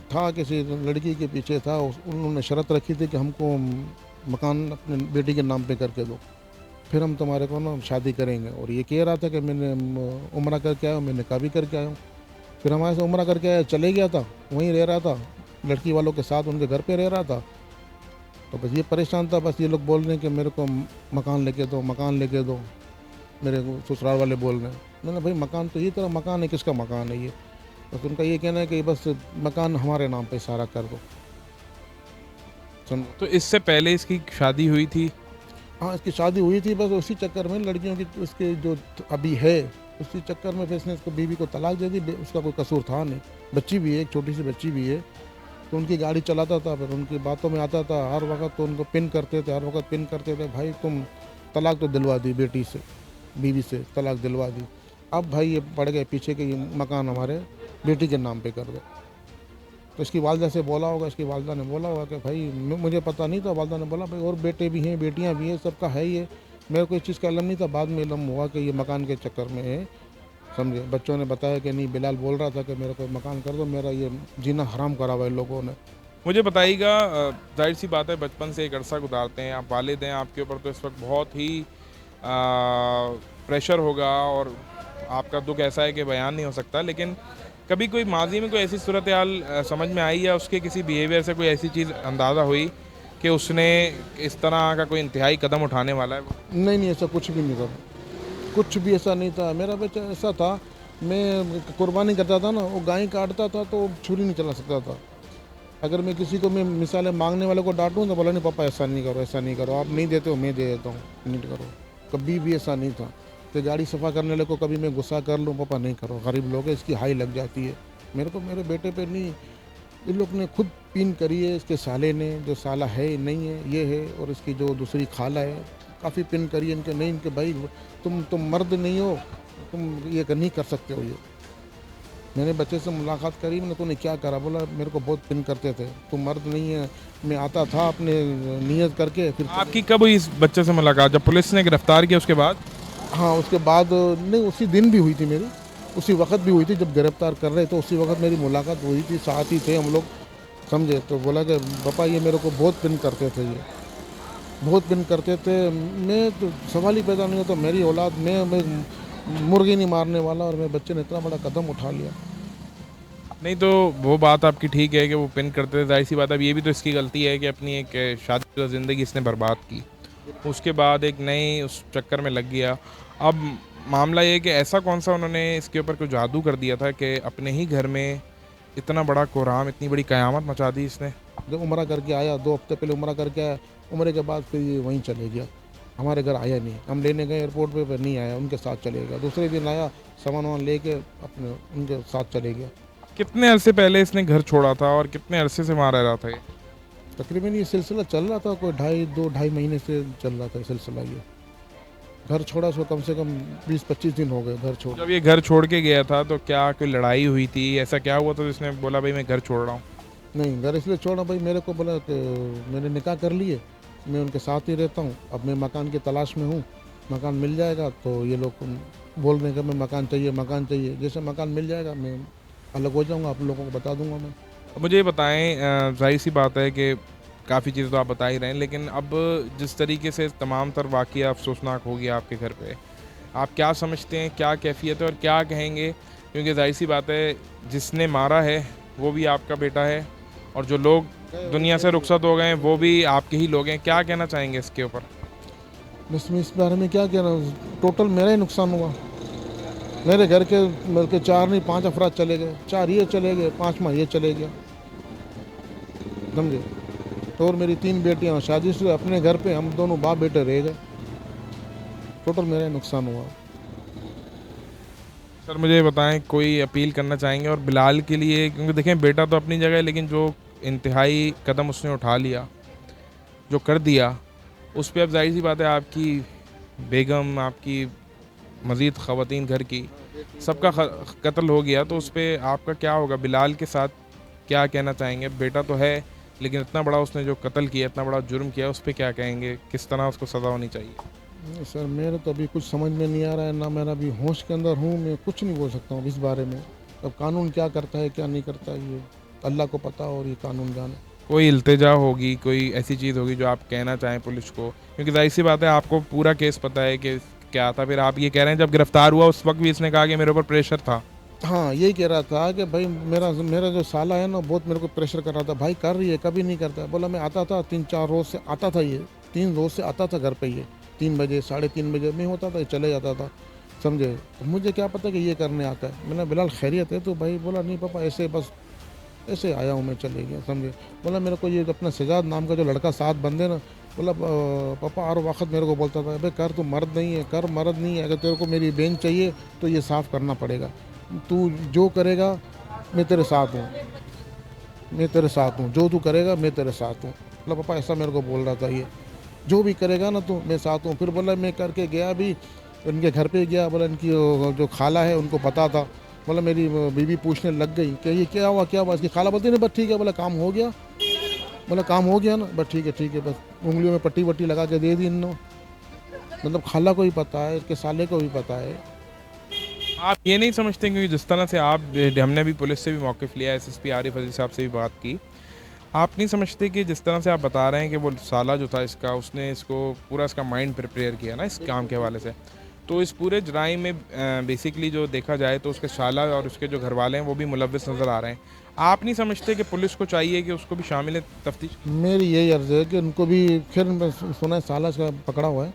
था किसी लड़की के पीछे था, उन्होंने शर्त रखी थी कि हमको मकान अपने बेटी के नाम पे करके दो, फिर हम तुम्हारे को ना शादी करेंगे। और ये कह रहा था कि मैंने उम्रा करके आया हूँ, मैंने निकाह भी करके आया हूँ। फिर हमारे से उम्रा करके आया, चले गया था, वहीं रह रहा था लड़की वालों के साथ, उनके घर पे रह रहा था। तो बस ये परेशान था, बस ये लोग बोल रहे हैं कि मेरे को मकान लेके दो, मकान लेके दो, मेरे को ससुराल वाले बोल रहे हैं। मैंने भाई मकान तो ये तेरा मकान है, किसका मकान है ये? बस उनका ये कहना है कि बस मकान हमारे नाम पे सारा कर दो। तो इससे पहले इसकी शादी हुई थी? हाँ, इसकी शादी हुई थी, बस उसी चक्कर में लड़कियों की उसके जो अभी है उसी चक्कर में फिर इसने इसको बीवी को तलाक दे दी। उसका कोई कसूर था नहीं, बच्ची भी है, एक छोटी सी बच्ची भी है। तो उनकी गाड़ी चलाता था, फिर उनकी बातों में आता था हर वक्त, तो उनको पिन करते थे, हर वक्त पिन करते थे। भाई तुम तलाक तो दिलवा दी बेटी से, बीवी से तलाक दिलवा दी, अब भाई ये पड़ गए पीछे कि ये मकान हमारे बेटी के नाम पे कर दो। तो इसकी वालदा से बोला होगा, इसकी वालदा ने बोला होगा कि भाई मुझे पता नहीं था। वालदा ने बोला भाई और बेटे भी हैं, बेटियां भी हैं, सबका है ये, मेरे को इस चीज़ का इल्म नहीं था। बाद में इल्म हुआ कि ये मकान के चक्कर में है, समझे। बच्चों ने बताया कि नहीं, बिलाल बोल रहा था कि मेरे को मकान कर दो, मेरा ये जीना हराम करा हुआ है लोगों ने। मुझे बताइएगा, जाहिर सी बात है बचपन से एक अरसा गुजारते हैं आप, वालिद हैं आपके ऊपर, तो इस वक्त बहुत ही प्रेशर होगा और आपका दुख ऐसा है कि बयान नहीं हो सकता। लेकिन कभी कोई माजी में कोई ऐसी सूरत हाल समझ में आई या उसके किसी बिहेवियर से कोई ऐसी चीज़ अंदाज़ा हुई कि उसने इस तरह का कोई इंतहाई कदम उठाने वाला है? नहीं, ऐसा कुछ भी नहीं था, कुछ भी ऐसा नहीं था। मेरा बच्चा ऐसा था, मैं कुर्बानी करता था ना, वो गाय काटता था तो छुरी नहीं चला सकता था। अगर मैं किसी को, मैं मिसालें मांगने वाले को डांटूँ तो बोला नहीं पापा ऐसा नहीं करो, ऐसा नहीं करो, आप नहीं देते हो मैं दे देता हूँ, नहीं करो। कभी भी ऐसा नहीं था कि गाड़ी सफ़ा करने वाले को कभी मैं गुस्सा कर लूँ, पापा नहीं करो, गरीब लोग है, इसकी हाई लग जाती है। मेरे को मेरे बेटे पे नहीं, इन लोग ने खुद पिन करी है, इसके साले ने, जो साला है नहीं है ये है, और इसकी जो दूसरी खाला है काफ़ी पिन करी है इनके, नहीं इनके भाई तुम मर्द नहीं हो, तुम ये नहीं कर सकते हो। ये मैंने बच्चे से मुलाकात करी, मैंने तूने क्या करा? बोला मेरे को बहुत पिन करते थे, तुम मर्द नहीं है। मैं आता था अपने नियत करके। फिर आपकी कब हुई इस बच्चे से मुलाकात? जब पुलिस ने गिरफ्तार किया उसके बाद? हाँ, उसके बाद नहीं, उसी दिन भी हुई थी मेरी, उसी वक्त भी हुई थी जब गिरफ्तार कर रहे थे, उसी वक्त मेरी मुलाकात हुई थी, साथ ही थे हम लोग, समझे। तो बोला कि पापा ये मेरे को बहुत पिन करते थे, ये बहुत पिन करते थे। मैं तो सवाल ही पैदा नहीं होता, मेरी औलाद, मैं मुर्गी नहीं मारने वाला, और मेरे बच्चे ने इतना बड़ा कदम उठा लिया। नहीं, तो वो बात आपकी ठीक है कि वो पिन करते थे, जाहिर सी बात है। अब ये भी तो इसकी गलती है कि अपनी एक शादीशुदा ज़िंदगी इसने बर्बाद की, उसके बाद एक नई उस चक्कर में लग गया। अब मामला ये है कि ऐसा कौन सा उन्होंने इसके ऊपर कोई जादू कर दिया था कि अपने ही घर में इतना बड़ा कोहराम, इतनी बड़ी क़यामत मचा दी इसने? जब उम्रा करके आया, 2 हफ्ते पहले उम्रा करके आया, उम्रे के बाद फिर ये वहीं चले गया, हमारे घर आया नहीं। हम लेने गए एयरपोर्ट पे, पर नहीं आया, उनके साथ चले गया। दूसरे दिन आया, सामान वामान लेके अपने उनके साथ चले गया। कितने अरसे पहले इसने घर छोड़ा था और कितने अरसे से वहाँ रह रहा था ये? तकरीबन ये सिलसिला चल रहा था, कोई 2-2.5 महीने से चल रहा था सिलसिला। ये घर छोड़ा सो कम से कम 20-25 दिन हो गए घर छोड़। जब ये घर छोड़ के गया था तो क्या कोई लड़ाई हुई थी, ऐसा क्या हुआ था जिसने बोला भाई मैं घर छोड़ रहा हूँ? नहीं, घर इसलिए छोड़ा भाई, मेरे को बोला कि मैंने निकाह कर लिए, मैं उनके साथ ही रहता हूँ, अब मैं मकान की तलाश में हूँ, मकान मिल जाएगा। तो ये लोग बोल रहे हैं कि मैं मकान चाहिए, मकान चाहिए, जैसे मकान मिल जाएगा मैं अलग हो जाऊँगा, आप लोगों को बता दूँगा मैं। मुझे ये बताएं, जाहिर सी बात है कि काफ़ी चीज़ें तो आप बता ही रहे हैं, लेकिन अब जिस तरीके से तमाम तर वाक़या अफसोसनाक हो गया आपके घर पे, आप क्या समझते हैं, क्या कैफियत है और क्या कहेंगे? क्योंकि जाहिर सी बात है जिसने मारा है वो भी आपका बेटा है और जो लोग दुनिया से रुखसत हो गए हैं वो भी आपके ही लोग हैं। क्या कहना चाहेंगे इसके ऊपर? बस मैं इस बारे में क्या कहना, टोटल मेरा ही नुकसान हुआ। मेरे घर के बल्कि 4 नहीं 5 अफराद चले गए, 4 ये चले गए, 5वां ये चले गया, समझे। तो और मेरी 3 बेटियां शादी से अपने घर पे, हम दोनों बाप बेटे रह गए। टोटल मेरा ही नुकसान हुआ। सर मुझे बताएं, कोई अपील करना चाहेंगे और बिलाल के लिए? क्योंकि देखें बेटा तो अपनी जगह है, लेकिन जो इंतहाई कदम उसने उठा लिया, जो कर दिया, उस पर अब जाहिर सी बात है आपकी बेगम, आपकी मज़ीद ख़वातीन घर की सबका कत्ल हो गया, तो उस पर आपका क्या होगा? बिलाल के साथ क्या कहना चाहेंगे? बेटा तो है लेकिन इतना बड़ा उसने जो कत्ल किया, इतना बड़ा जुर्म किया, उस पर क्या कहेंगे? किस तरह उसको सज़ा होनी चाहिए? नहीं सर, मेरे तो अभी कुछ समझ में नहीं आ रहा है, ना मेरा अभी होश के अंदर हूँ, मैं कुछ नहीं बोल सकता हूँ इस बारे में। अब कानून क्या करता है क्या नहीं करता है, ये अल्लाह को पता और ये कानून जाने। कोई इल्तिजा होगी, कोई ऐसी चीज़ होगी जो आप कहना चाहें पुलिस को, क्योंकि जाहिर सी बात है आपको पूरा केस पता है कि क्या था। फिर आप ये कह रहे हैं जब गिरफ्तार हुआ उस वक्त भी इसने कहा कि मेरे ऊपर प्रेशर था। हाँ, यही कह रहा था कि भाई मेरा मेरा जो साला है ना बहुत मेरे को प्रेशर कर रहा था, भाई कर रही है कभी नहीं करता। बोला मैं आता था 3-4 रोज़ से आता था, ये 3 रोज़ से आता था घर पे, ये 3 बजे 3:30 बजे में होता था, ये चले जाता था, समझे। तो मुझे क्या पता कि ये करने आता है। मैंने बिलाल खैरियत है? तो भाई बोला नहीं पापा ऐसे बस ऐसे आया हूँ मैं, चले गया, समझे। बोला मेरे को ये अपना सजाद नाम का जो लड़का साथ बंदे ना, बोला पापा हर वक्त मेरे को बोलता था भाई कर, तू मर्द नहीं है, कर, मर्द नहीं है, अगर तेरे को मेरी बेन चाहिए तो ये साफ़ करना पड़ेगा, तू जो करेगा मैं तेरे साथ हूँ, मैं तेरे साथ हूँ, जो तू करेगा मैं तेरे साथ हूँ। बोला पापा ऐसा मेरे को बोल रहा था, ये जो भी करेगा ना तो मैं साथ हूँ। फिर बोला मैं करके गया भी, उनके घर पे गया, बोला इनकी जो खाला है उनको पता था। बोला मेरी बीवी पूछने लग गई कि ये क्या हुआ। इसकी खाला बोलती नहीं बस ठीक है। बोला काम हो गया, बोला काम हो गया ना, बस ठीक है, बस उंगलियों में पट्टी वट्टी लगा के दे दी इन्होंने। मतलब खाला को भी पता है, इसके साले को भी पता है। आप ये नहीं समझते, क्योंकि जिस तरह से आप, हमने भी पुलिस से भी मौक़िफ़ लिया, एसएसपी आरिफ अजीज़ साहब से भी बात की, आप नहीं समझते कि जिस तरह से आप बता रहे हैं कि वो साला जो था इसका, उसने इसको पूरा इसका माइंड प्रिपेयर किया ना इस काम के हवाले से, तो इस पूरे जराइम में बेसिकली जो देखा जाए तो उसके साला और उसके जो घर वाले हैं वो भी मुलव्विस नज़र आ रहे हैं। आप नहीं समझते कि पुलिस को चाहिए कि उसको भी शामिल तफ्तीश? मेरी यही अर्ज़ है कि उनको भी, खैर मैं सुना है साला का पकड़ा हुआ है,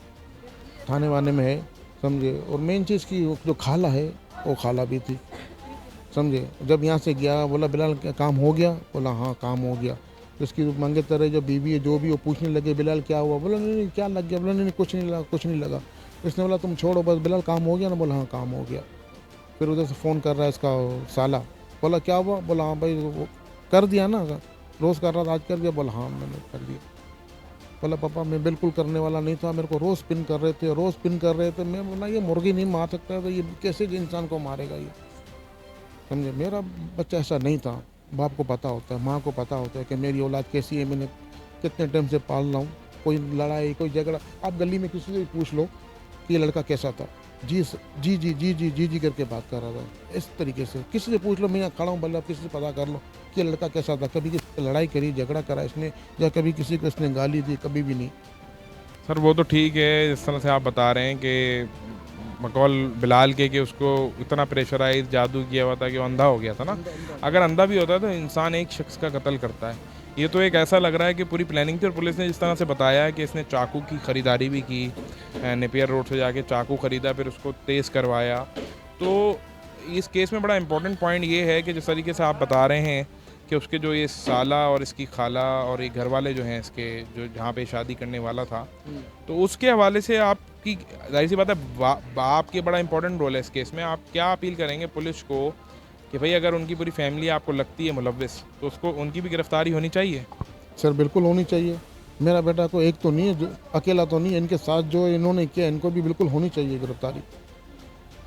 थाने वाने में है, समझे। और मेन चीज़ की जो खाला है वो खाला भी थी, समझे। जब यहाँ से गया बोला बिलाल क्या काम हो गया? बोला हाँ काम हो गया। तो उसकी मंगे तरह जो बीवी है जो भी, वो पूछने लगे बिलाल क्या हुआ? बोला नहीं क्या लग गया? बोला नहीं कुछ नहीं लगा। इसने बोला तुम छोड़ो बस, बिलाल काम हो गया ना? बोला हाँ काम हो गया। फिर उधर से फ़ोन कर रहा है इसका साला, बोला क्या हुआ? बोला हाँ भाई वो कर दिया ना, रोज़ कर रहा था आज कर दिया। बोला हाँ मैंने कर दिया। बोला पापा मैं बिल्कुल करने वाला नहीं था, मेरे को रोज़ पिन कर रहे थे। मैं बोला ये मुर्गी नहीं मार सकता, तो ये कैसे इंसान को मारेगा ये, समझे। मेरा बच्चा ऐसा नहीं था, बाप को पता होता है, माँ को पता होता है कि मेरी औलाद कैसी है, मैंने कितने टाइम से पाल रहा हूँ। कोई लड़ाई कोई झगड़ा, आप गली में किसी से भी पूछ लो कि ये लड़का कैसा था, जी करके बात कर रहा था इस तरीके से। किसी से पूछ लो, मैं यहाँ खड़ा हूँ, भले आप किसी से पता कर लो कि ये लड़का कैसा था। कभी किसी से लड़ाई करी, झगड़ा करा इसने, या कभी किसी को इसने गाली दी? कभी भी नहीं। सर वो तो ठीक है, जिस तरह से आप बता रहे हैं कि बकौल बिलाल के कि उसको इतना प्रेशराइज जादू किया हुआ था कि वो अंधा हो गया था ना। अगर अंधा भी होता है तो इंसान एक शख्स का कत्ल करता है। ये तो एक ऐसा लग रहा है कि पूरी प्लानिंग थी। और पुलिस ने जिस तरह से बताया है कि इसने चाकू की ख़रीदारी भी की, नेपियर रोड से जाके चाकू ख़रीदा, फिर उसको तेज़ करवाया। तो इस केस में बड़ा इंपॉर्टेंट पॉइंट ये है कि जिस तरीके से आप बता रहे हैं कि उसके जो ये साला और इसकी खाला और ये घर वाले जो हैं इसके, जो जहाँ पे शादी करने वाला था, तो उसके हवाले से आपकी जाहिर सी बात है बाप के बड़ा इंपॉर्टेंट रोल है इस केस में। आप क्या अपील करेंगे पुलिस को कि भाई अगर उनकी पूरी फैमिली आपको लगती है मुलव्विस, तो उसको उनकी भी गिरफ्तारी होनी चाहिए? सर बिल्कुल होनी चाहिए। मेरा बेटा को एक तो नहीं है, जो अकेला तो नहीं है, इनके साथ जो इन्होंने किया इनको भी बिल्कुल होनी चाहिए गिरफ्तारी।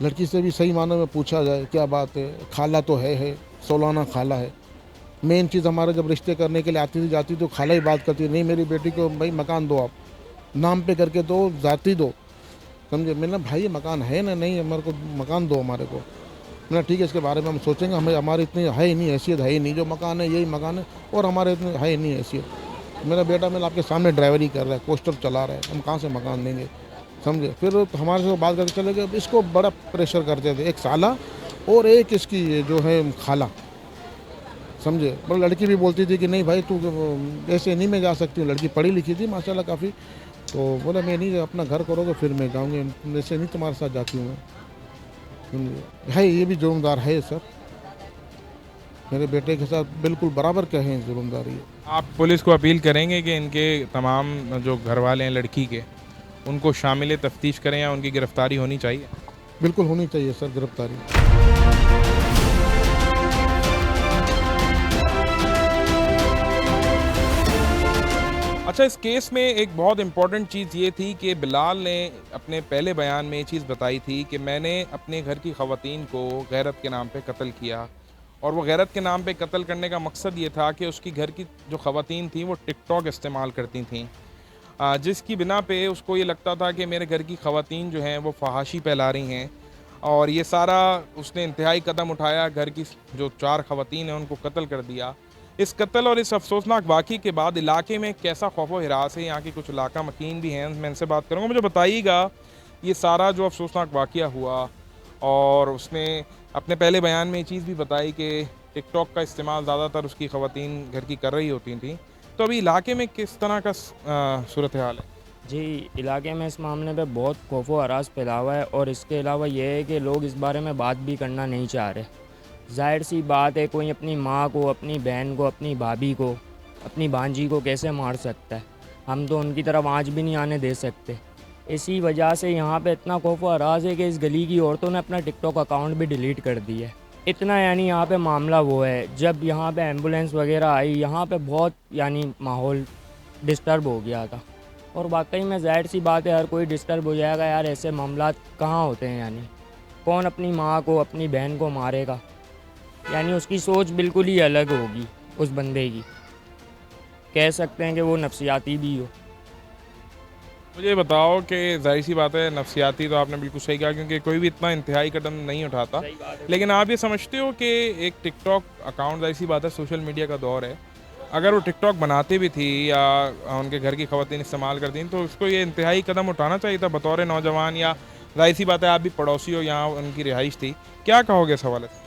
लड़की से भी सही मानों में पूछा जाए क्या बात है, खाला तो है, सोलाना खाला है। मेन चीज़ हमारे जब रिश्ते करने के लिए आती थी जाती तो खाला ही बात करती, नहीं मेरी बेटी को भाई मकान दो, आप नाम पे करके दो, जाती दो, समझे। मैंने भाई ये मकान है ना, नहीं हमारे को मकान दो हमारे को। मैंने ठीक है इसके बारे में हम सोचेंगे, हमें हमारी इतनी है ही नहीं हैसियत, है ही नहीं, जो मकान है यही मकान है और हमारे इतनी है ही नहीं हैसियत। मेरा बेटा मैंने आपके सामने ड्राइवरी कर रहा है, कोस्टर चला रहा है, हम कहाँ से मकान देंगे, समझे। फिर हमारे से बात करके चले गए, इसको बड़ा प्रेशर करते थे, एक साला और एक इसकी जो है खाला, समझे। पर लड़की भी बोलती थी कि नहीं भाई तू ऐसे नहीं मैं जा सकती हूँ। लड़की पढ़ी लिखी थी माशाल्लाह काफ़ी, तो बोला मैं नहीं, अपना घर करोगे फिर मैं जाऊँगी, ऐसे नहीं तुम्हारे साथ जाती हूँ मैं, समझे। है ये भी जुर्मदार है सर, मेरे बेटे के साथ बिल्कुल बराबर के हैं जुर्मदार ये। आप पुलिस को अपील करेंगे कि इनके तमाम जो घर वाले हैं लड़की के, उनको शामिल तफ्तीश करें या उनकी गिरफ्तारी होनी चाहिए? बिल्कुल होनी चाहिए सर गिरफ्तारी। अच्छा, इस केस में एक बहुत इम्पॉर्टेंट चीज़ ये थी कि बिलाल ने अपने पहले बयान में ये चीज़ बताई थी कि मैंने अपने घर की ख़वातीन को गैरत के नाम पे कत्ल किया, और वो गैरत के नाम पे कत्ल करने का मकसद ये था कि उसकी घर की जो ख़वातीन थी वो टिकटॉक इस्तेमाल करती थीं, जिसकी बिना पे उसको ये लगता था कि मेरे घर की ख़वातीन जो हैं वो फहाशी फैला रही हैं। और ये सारा उसने इंतहाई कदम उठाया, घर की जो 4 ख़वातीन हैं उनको कत्ल कर दिया। इस कत्ल और इस अफसोसनाक वाक़े के बाद इलाके में कैसा खौफो हिरास है, यहाँ के कुछ इलाका मकीन भी हैं, मैं इनसे बात करूँगा। मुझे बताइएगा ये सारा जो अफसोसनाक वाक़या हुआ, और उसने अपने पहले बयान में ये चीज़ भी बताई कि टिकटॉक का इस्तेमाल ज़्यादातर उसकी ख़वातीन घर की कर रही होती थी। तो अभी इलाके में किस तरह का सूरत हाल है? जी, इलाके में इस मामले पे बहुत खौफो हरास फैला हुआ है और इसके अलावा ये है कि लोग इस बारे में बात भी करना नहीं चाह रहे। ज़ाहिर सी बात है, कोई अपनी माँ को, अपनी बहन को, अपनी भाभी को, अपनी भांजी को कैसे मार सकता है? हम तो उनकी तरफ आँच भी नहीं आने दे सकते। इसी वजह से यहाँ पे इतना खौफो हरास है कि इस गली की औरतों ने अपना टिकटॉक अकाउंट भी डिलीट कर दिया है। इतना यानी यहाँ पे मामला वो है, जब यहाँ पे एम्बुलेंस वगैरह आई, यहाँ पे बहुत यानी माहौल डिस्टर्ब हो गया था। और वाकई में ज़ाहिर सी बात है, हर कोई डिस्टर्ब हो जाएगा यार, ऐसे मामला कहाँ होते हैं? यानी कौन अपनी माँ को, अपनी बहन को मारेगा? यानी उसकी सोच बिल्कुल ही अलग होगी उस बंदे की। कह सकते हैं कि वो नफसियाती भी हो। मुझे बताओ कि ज़ाहिर सी बात है, नफसियाती तो आपने बिल्कुल सही कहा, क्योंकि कोई भी इतना इंतहाई कदम नहीं उठाता। लेकिन आप ये समझते हो कि एक टिकटॉक अकाउंट, ज़ाहिर सी बात है सोशल मीडिया का दौर है, अगर वो टिकटॉक बनाते भी थी या उनके घर की ख़वातीन इस्तेमाल करती थी, तो उसको ये इंतहाई कदम उठाना चाहिए था बतौर नौजवान, या ज़ाहिर सी बात है आप भी पड़ोसी हो, यहाँ उनकी रिहाइश थी। क्या कहोगे इस हवाले से?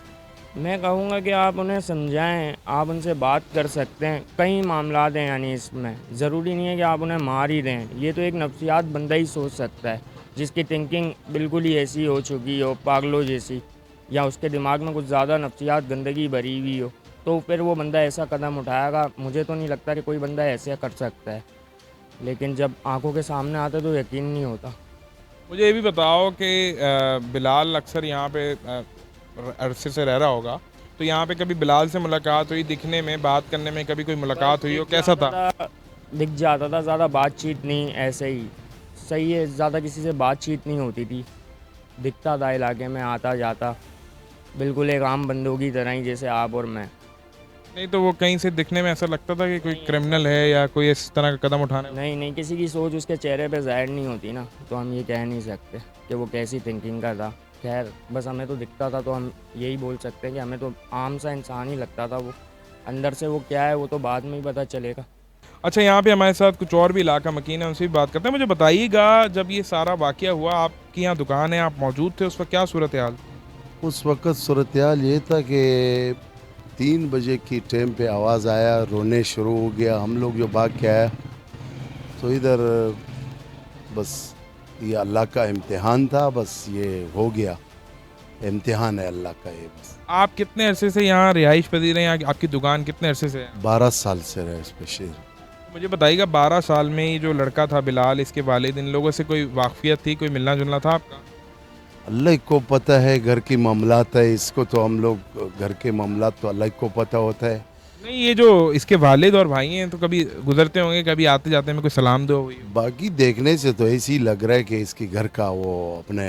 मैं कहूँगा कि आप उन्हें समझाएं, आप उनसे बात कर सकते हैं। कई मामलात हैं यानी इसमें, ज़रूरी नहीं है कि आप उन्हें मार ही दें। ये तो एक नफ्सियात बंदा ही सोच सकता है, जिसकी थिंकिंग बिल्कुल ही ऐसी हो चुकी हो, पागलों जैसी, या उसके दिमाग में कुछ ज़्यादा नफ्सियात गंदगी भरी हुई हो, तो फिर वो बंदा ऐसा कदम उठाएगा। मुझे तो नहीं लगता कि कोई बंदा ऐसे कर सकता है, लेकिन जब आंखों के सामने आता तो यकीन नहीं होता। मुझे ये भी बताओ कि बिलाल अक्सर यहाँ पे अरसे से रह रहा होगा, तो यहाँ पे कभी बिलाल से मुलाकात हुई, दिखने में, बात करने में कभी कोई मुलाकात हुई हो? कैसा था? दिख जाता था, ज़्यादा बातचीत नहीं, ऐसे ही सही है, ज़्यादा किसी से बातचीत नहीं होती थी। दिखता था इलाके में, आता जाता, बिल्कुल एक आम बंदों की तरह ही, जैसे आप और मैं। नहीं तो वो कहीं से दिखने में ऐसा लगता था कि कोई क्रिमिनल है या कोई इस तरह का कदम उठाने? नहीं, किसी की सोच उसके चेहरे पे ज़ाहिर नहीं होती ना, तो हम ये कह नहीं सकते कि वो कैसी थिंकिंग का था। खैर, बस हमें तो दिखता था, तो हम यही बोल सकते हैं कि हमें तो आम सा इंसान ही लगता था वो। अंदर से वो क्या है वो तो बाद में ही पता चलेगा। अच्छा, यहाँ पे हमारे साथ कुछ और भी इलाका मकीन है, उनसे भी बात करते हैं। मुझे बताइएगा, जब ये सारा वाकया हुआ, आपकी यहाँ दुकान है, आप मौजूद थे, उस वक्त क्या सूरत हाल? उस वक़्त सूरत हाल ये था कि 3 बजे की टाइम पे आवाज़ आया, रोने शुरू हो गया। हम लोग जो भाग के आया तो इधर बस ये अल्लाह का इम्तिहान था, बस ये हो गया, इम्तिहान है अल्लाह का ये बस। आप कितने अरसे से यहाँ रिहाइश पजीर हैं? यहाँ आपकी दुकान कितने अरसे से है? 12 साल से रहे इस पे शेर। मुझे बताइएगा, 12 साल में ये जो लड़का था बिलाल, इसके वालिद, इन लोगों से कोई वाकफियत थी, कोई मिलना जुलना था आपका? अल्लाह को पता है, घर की मामलात है, इसको तो हम लोग घर के मामलात तो अल्लाह को पता होता है। नहीं, ये जो इसके वालिद और भाई हैं, तो कभी गुजरते होंगे, कभी आते जाते में कोई सलाम दुआ हुई? बाकी देखने से तो ऐसे ही लग रहा है कि इसकी घर का वो अपने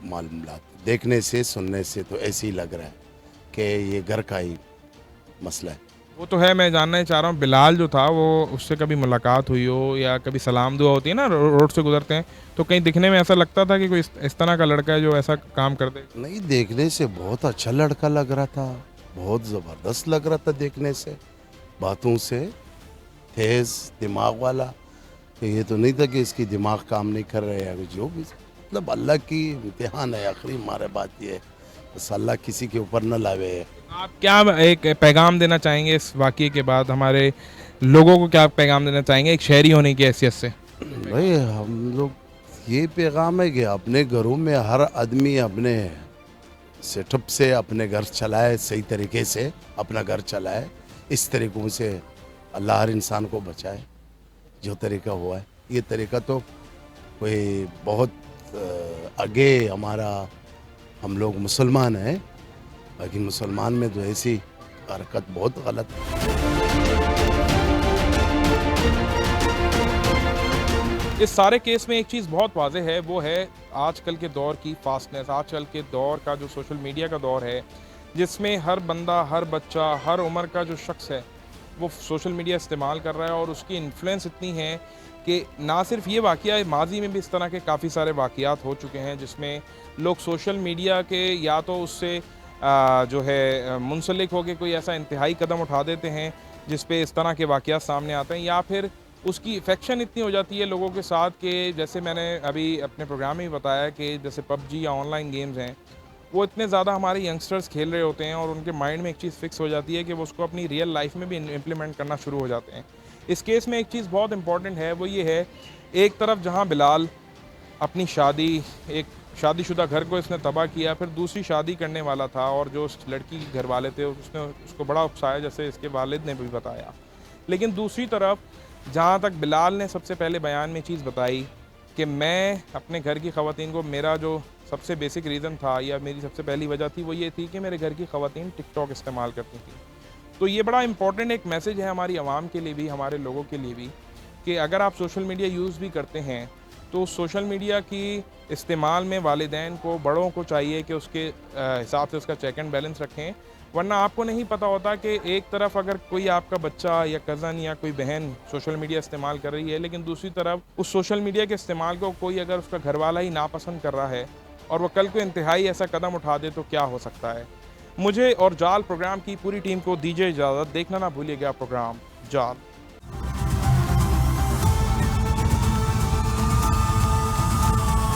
मामलात, देखने से सुनने से तो ऐसे ही लग रहा है कि ये घर का ही मसला है। वो तो है, मैं जानना चाह रहा हूँ, बिलाल जो था वो, उससे कभी मुलाकात हुई हो या कभी सलाम दुआ होती है ना, रोड से गुजरते हैं, तो कहीं दिखने में ऐसा लगता था कि कोई इस तरह का लड़का है जो ऐसा काम कर दे? नहीं, देखने से बहुत अच्छा लड़का लग रहा था, बहुत ज़बरदस्त लग रहा था देखने से, बातों से, तेज़ दिमाग वाला। ये तो नहीं था कि इसकी दिमाग काम नहीं कर रहे या जो भी, मतलब अल्लाह की इम्तिहान है। आखिरी हमारे बात ये है, बस अल्लाह किसी के ऊपर न लावे है। आप क्या एक पैगाम देना चाहेंगे इस वाक़ये के बाद, हमारे लोगों को क्या पैगाम देना चाहेंगे एक शहरी होने की हैसियत से? भाई हम लोग ये पैगाम है कि अपने घरों में हर आदमी अपने सेटअप से अपने घर चलाए, सही तरीके से अपना घर चलाए, इस तरीक़ों से अल्लाह हर इंसान को बचाए। जो तरीका हुआ है, ये तरीका तो कोई बहुत आगे हमारा, हम लोग मुसलमान हैं, बाकी मुसलमान में तो ऐसी हरकत बहुत गलत है। इस सारे केस में एक चीज़ बहुत वाज़ेह है, वो है आजकल के दौर की फास्टनेस, आजकल के दौर का जो सोशल मीडिया का दौर है, जिसमें हर बंदा, हर बच्चा, हर उम्र का जो शख्स है वो सोशल मीडिया इस्तेमाल कर रहा है, और उसकी इन्फ्लुएंस इतनी है कि ना सिर्फ ये वाक़या, माजी में भी इस तरह के काफ़ी सारे वाक़यात हो चुके हैं जिसमें लोग सोशल मीडिया के या तो उससे जो है मुंसलिक होकर कोई ऐसा इंतहाई कदम उठा देते हैं, जिस पे इस तरह के वाक़यात सामने आते हैं, या फिर उसकी इफेक्शन इतनी हो जाती है लोगों के साथ कि जैसे मैंने अभी अपने प्रोग्राम में ही बताया कि जैसे पबजी या ऑनलाइन गेम्स हैं, वो इतने ज़्यादा हमारे यंगस्टर्स खेल रहे होते हैं और उनके माइंड में एक चीज़ फिक्स हो जाती है कि वो उसको अपनी रियल लाइफ में भी इम्प्लीमेंट करना शुरू हो जाते हैं। इस केस में एक चीज़ बहुत इंपॉर्टेंट है, वो ये है, एक तरफ जहाँ बिलाल अपनी शादी, एक शादीशुदा घर को इसने तबाह किया, फिर दूसरी शादी करने वाला था और जो उस लड़की के घर वाले थे उसने उसको बड़ा उकसाया, जैसे इसके वालिद ने भी बताया। लेकिन दूसरी तरफ जहाँ तक बिलाल ने सबसे पहले बयान में चीज़ बताई कि मैं अपने घर की ख़वातीन को, मेरा जो सबसे बेसिक रीज़न था या मेरी सबसे पहली वजह थी वो ये थी कि मेरे घर की ख़वातीन टिकटॉक इस्तेमाल करती थी। तो ये बड़ा इंपॉर्टेंट एक मैसेज है हमारी आवाम के लिए भी, हमारे लोगों के लिए भी, कि अगर आप सोशल मीडिया यूज़ भी करते हैं तो सोशल मीडिया की इस्तेमाल में वालिदैन को, बड़ों को चाहिए कि उसके हिसाब से उसका चेक एंड बैलेंस रखें, वरना आपको नहीं पता होता कि एक तरफ अगर कोई आपका बच्चा या कज़न या कोई बहन सोशल मीडिया इस्तेमाल कर रही है, लेकिन दूसरी तरफ उस सोशल मीडिया के इस्तेमाल को कोई अगर उसका घरवाला ही नापसंद कर रहा है और वह कल को इंतहाई ऐसा कदम उठा दे तो क्या हो सकता है। मुझे और जाल प्रोग्राम की पूरी टीम को दीजिए इजाज़त। देखना ना भूलिएगा प्रोग्राम जाल।